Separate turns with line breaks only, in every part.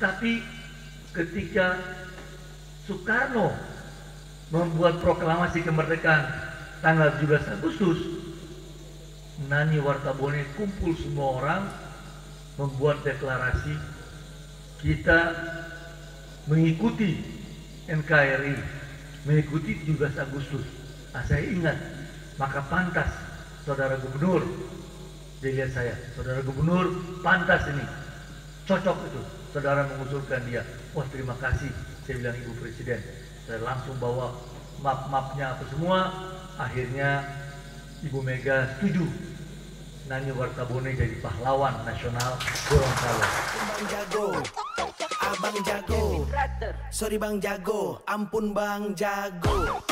Tapi ketika Soekarno membuat proklamasi kemerdekaan tanggal 17 Agustus, Nani Wartabone kumpul semua orang membuat deklarasi kita mengikuti NKRI, mengikuti 17 Agustus. Nah, saya ingat, maka pantas Saudara Gubernur, dilihat saya, Saudara Gubernur pantas ini, cocok itu, Saudara mengusulkan dia. Wah, terima kasih, saya bilang Ibu Presiden. Saya langsung bawa map-mapnya apa semua. Akhirnya Ibu Mega setuju Nani Wartabone jadi pahlawan nasional Gorontalo.
Bang Jago, Abang Jago, sorry Bang Jago, ampun Bang Jago.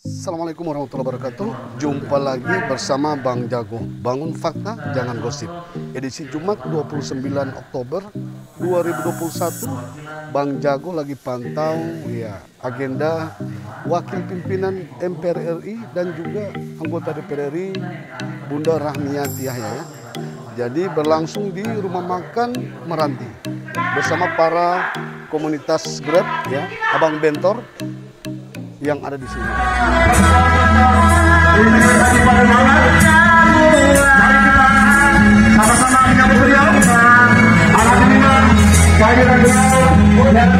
Assalamualaikum warahmatullahi wabarakatuh. Jumpa lagi bersama Bang Jago. Bangun fakta, jangan gosip. Edisi Jumat 29 Oktober 2021. Bang Jago lagi pantau ya agenda Wakil Pimpinan MPR RI dan juga anggota DPR RI Bunda Rahmiyati Yahya ya. Jadi berlangsung di rumah makan Meranti bersama para komunitas Grab ya, Abang Bentor yang ada di sini.
Sama-sama menyambut beliau. Alhamdulillah, kehadiran beliau dan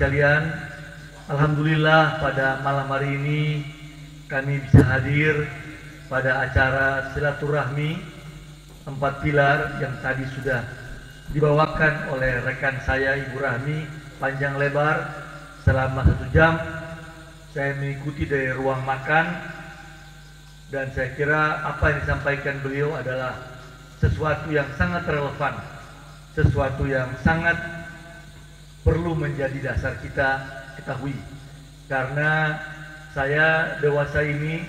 sekalian, alhamdulillah pada malam hari ini kami bisa hadir pada acara silaturahmi 4 pilar yang tadi sudah dibawakan oleh rekan saya Ibu Rahmi panjang lebar selama 1 jam. Saya mengikuti dari ruang makan dan saya kira apa yang disampaikan beliau adalah sesuatu yang sangat relevan, sesuatu yang sangat perlu menjadi dasar kita ketahui, karena saya dewasa ini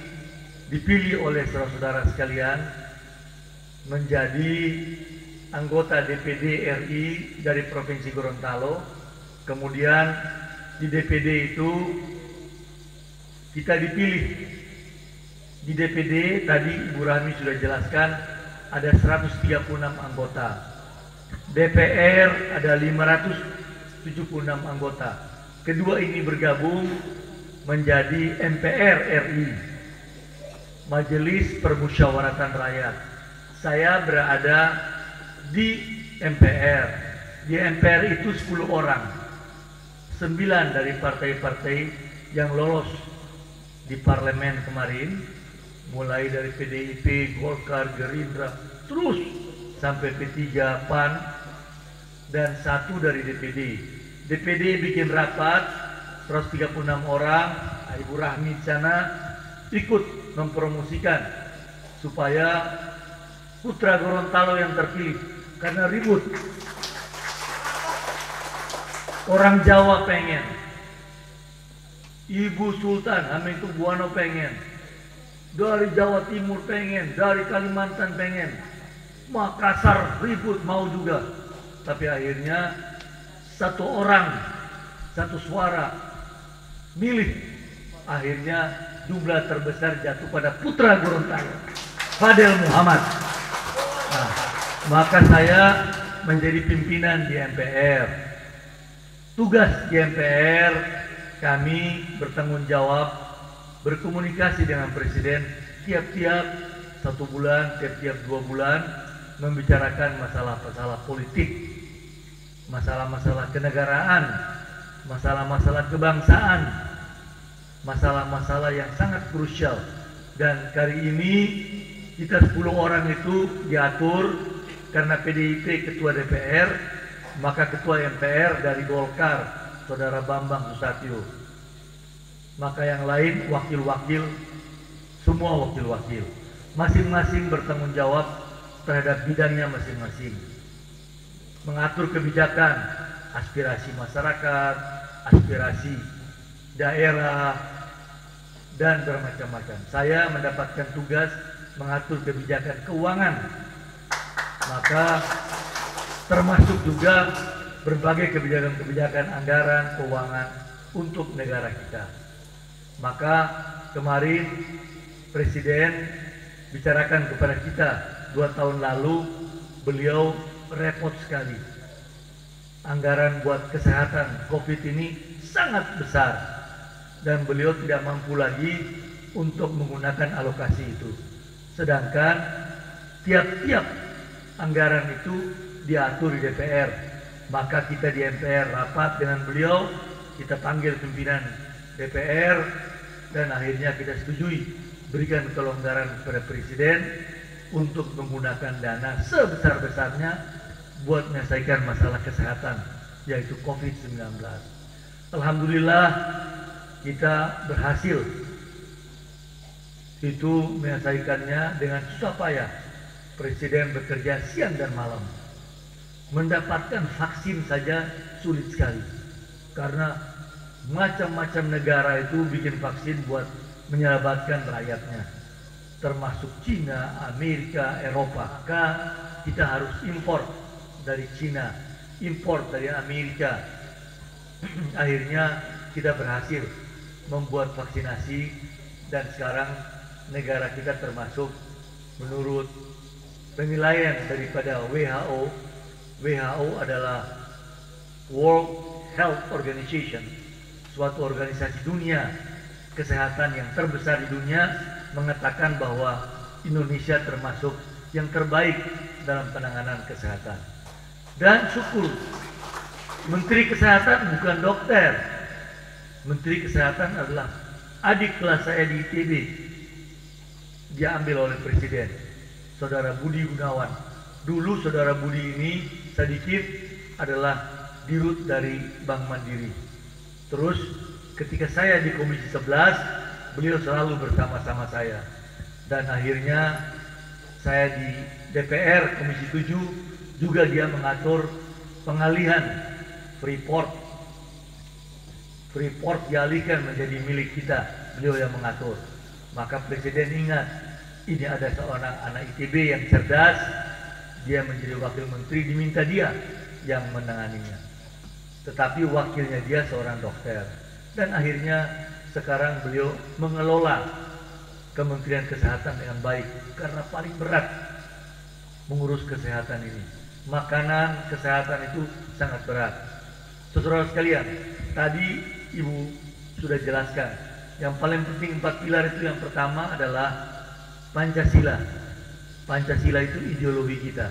dipilih oleh saudara-saudara sekalian menjadi anggota DPD RI dari Provinsi Gorontalo. Kemudian di DPD itu kita dipilih. Di DPD tadi Ibu Rahmi sudah jelaskan ada 136 anggota, DPR ada 576 anggota. Kedua ini bergabung menjadi MPR RI, Majelis Permusyawaratan Rakyat. Saya berada di MPR. Di MPR itu 10 orang, 9 dari partai-partai yang lolos di parlemen kemarin, mulai dari PDIP, Golkar, Gerindra, terus sampai P3, PAN, dan 1 dari DPD. DPD bikin rapat 136 orang, Ibu Rahmi di sana ikut mempromosikan supaya putra Gorontalo yang terpilih, karena ribut. Orang Jawa pengen, Ibu Sultan Hamengkubuwono pengen, dari Jawa Timur pengen, dari Kalimantan pengen, Makassar ribut mau juga. Tapi akhirnya 1 orang, 1 suara milih. Akhirnya jumlah terbesar jatuh pada putra Gorontalo, Fadel Muhammad. Nah, maka saya menjadi pimpinan di MPR. Tugas di MPR kami bertanggung jawab berkomunikasi dengan Presiden tiap-tiap 1 bulan, tiap-tiap 2 bulan, membicarakan masalah-masalah politik, masalah-masalah kenegaraan, masalah-masalah kebangsaan, masalah-masalah yang sangat krusial. Dan kali ini kita 10 orang itu diatur karena PDIP ketua DPR, maka ketua MPR dari Golkar, Saudara Bambang Susatyo. Maka yang lain wakil-wakil, semua wakil-wakil. Masing-masing bertanggung jawab terhadap bidangnya masing-masing. Mengatur kebijakan, aspirasi masyarakat, aspirasi daerah, dan bermacam-macam. Saya mendapatkan tugas mengatur kebijakan keuangan, maka termasuk juga berbagai kebijakan-kebijakan anggaran keuangan untuk negara kita. Maka kemarin Presiden bicarakan kepada kita 2 tahun lalu, beliau repot sekali. Anggaran buat kesehatan COVID ini sangat besar dan beliau tidak mampu lagi untuk menggunakan alokasi itu. Sedangkan tiap-tiap anggaran itu diatur di DPR. Maka kita di MPR rapat dengan beliau, kita panggil pimpinan DPR, dan akhirnya kita setujui berikan kelonggaran kepada Presiden untuk menggunakan dana sebesar-besarnya buat menyelesaikan masalah kesehatan, yaitu COVID-19. Alhamdulillah kita berhasil itu menyelesaikannya dengan susah payah. Presiden bekerja siang dan malam. Mendapatkan vaksin saja sulit sekali, karena macam-macam negara itu bikin vaksin buat menyelamatkan rakyatnya, termasuk Cina, Amerika, Eropa. Maka kita harus impor dari Cina, impor dari Amerika. Akhirnya kita berhasil membuat vaksinasi, dan sekarang negara kita termasuk menurut penilaian daripada WHO adalah World Health Organization, suatu organisasi dunia kesehatan yang terbesar di dunia, mengatakan bahwa Indonesia termasuk yang terbaik dalam penanganan kesehatan. Dan syukur, Menteri Kesehatan bukan dokter. Menteri Kesehatan adalah adik kelas saya di ITB. Dia ambil oleh Presiden, Saudara Budi Gunawan. Dulu Saudara Budi ini sedikit adalah dirut dari Bank Mandiri. Terus ketika saya di Komisi 11, beliau selalu bersama-sama saya. Dan akhirnya saya di DPR Komisi 7 juga dia mengatur pengalihan Freeport dialihkan menjadi milik kita, beliau yang mengatur. Maka Presiden ingat, ini ada seorang anak ITB yang cerdas, dia menjadi wakil menteri, diminta dia yang menanganinya. Tetapi wakilnya dia seorang dokter. Dan akhirnya sekarang beliau mengelola Kementerian Kesehatan dengan baik, karena paling berat mengurus kesehatan ini. Makanan kesehatan itu sangat berat. Saudara sekalian, tadi Ibu sudah jelaskan, yang paling penting 4 pilar itu, yang pertama adalah Pancasila. Pancasila itu ideologi kita.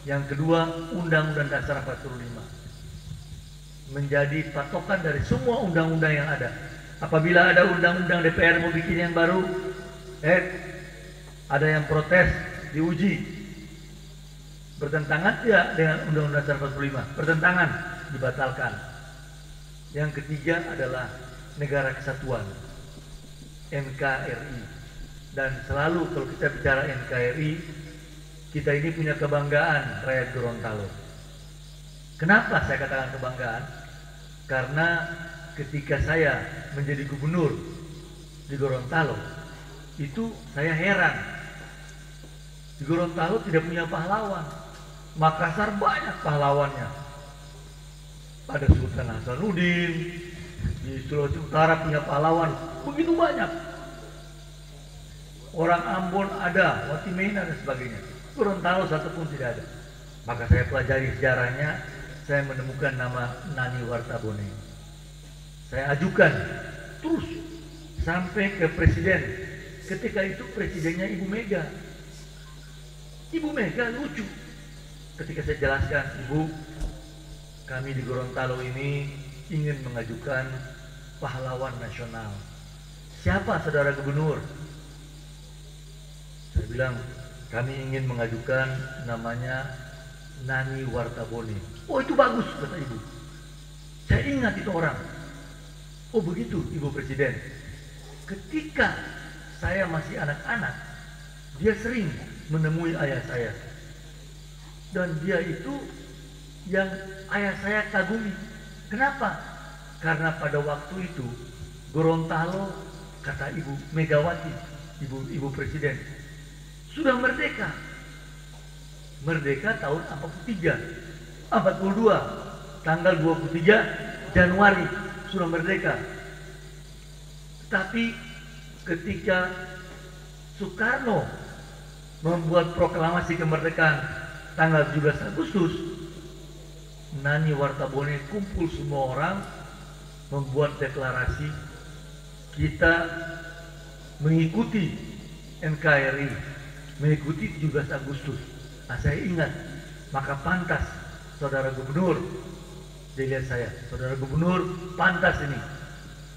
Yang kedua, Undang-Undang Dasar 45 menjadi patokan dari semua undang-undang yang ada. Apabila ada undang-undang DPR mau bikin yang baru, ada yang protes, diuji. Bertentangan tidak dengan Undang-Undang Dasar 45? Bertentangan, dibatalkan. Yang ketiga adalah negara kesatuan, NKRI. Dan selalu kalau kita bicara NKRI, kita ini punya kebanggaan rakyat Gorontalo. Kenapa saya katakan kebanggaan? Karena ketika saya menjadi gubernur di Gorontalo, itu saya heran. Di Gorontalo tidak punya pahlawan. Makassar banyak pahlawannya. Ada Sultan Hasanuddin, di Sulawesi Utara punya pahlawan begitu banyak. Orang Ambon ada, Watimena dan sebagainya. Gorontalo satu pun tidak ada. Maka saya pelajari sejarahnya, saya menemukan nama Nani Wartabone. Saya ajukan terus sampai ke presiden. Ketika itu presidennya Ibu Mega. Ibu Mega lucu. Ketika saya jelaskan, Ibu, kami di Gorontalo ini ingin mengajukan pahlawan nasional. Siapa saudara gubernur? Saya bilang, kami ingin mengajukan namanya Nani Wartabone. Oh, itu bagus, kata Ibu. Saya ingat itu orang. Oh begitu, Ibu Presiden. Ketika saya masih anak-anak, dia sering menemui ayah saya. Dan dia itu yang ayah saya kagumi. Kenapa? Karena pada waktu itu Gorontalo, kata Ibu Megawati, Ibu Presiden, sudah merdeka. Merdeka tahun 43, 42, tanggal 23 Januari sudah merdeka. Tapi ketika Soekarno membuat proklamasi kemerdekaan tanggal 17 Agustus, Nani Wartabone kumpul semua orang membuat deklarasi kita mengikuti NKRI, mengikuti 17 Agustus. Nah, saya ingat, maka pantas saudara gubernur, dilihat saya, saudara gubernur pantas ini,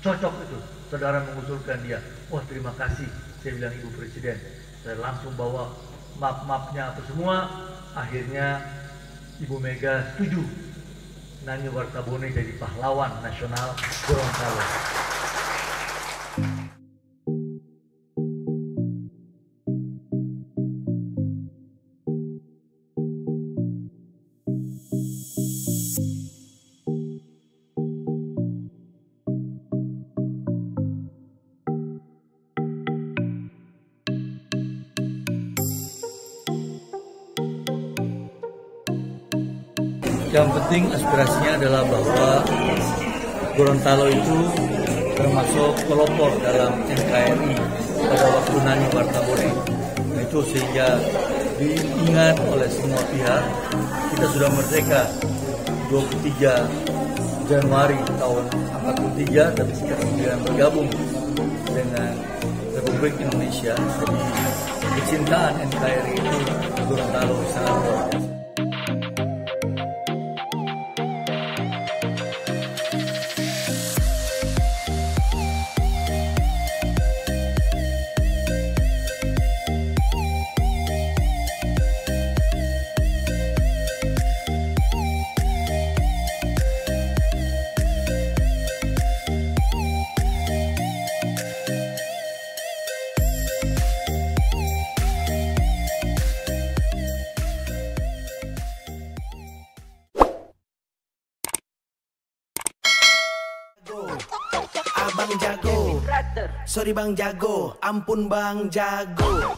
cocok itu, saudara mengusulkan dia. Wah, terima kasih, saya bilang Ibu Presiden. Saya langsung bawa map-mapnya apa semua. Akhirnya Ibu Mega setuju Nani Wartabone jadi pahlawan nasional Gorontalo. Yang penting aspirasinya adalah bahwa Gorontalo itu termasuk pelopor dalam NKRI pada waktu Nani Wartabone. Nah, itu sehingga diingat oleh semua pihak, kita sudah merdeka 23 Januari tahun 43, tapi sekarang kita bergabung dengan Republik Indonesia. Jadi kecintaan NKRI itu Gorontalo sangat luar biasa.
Abang jago, sorry Bang Jago, ampun Bang Jago.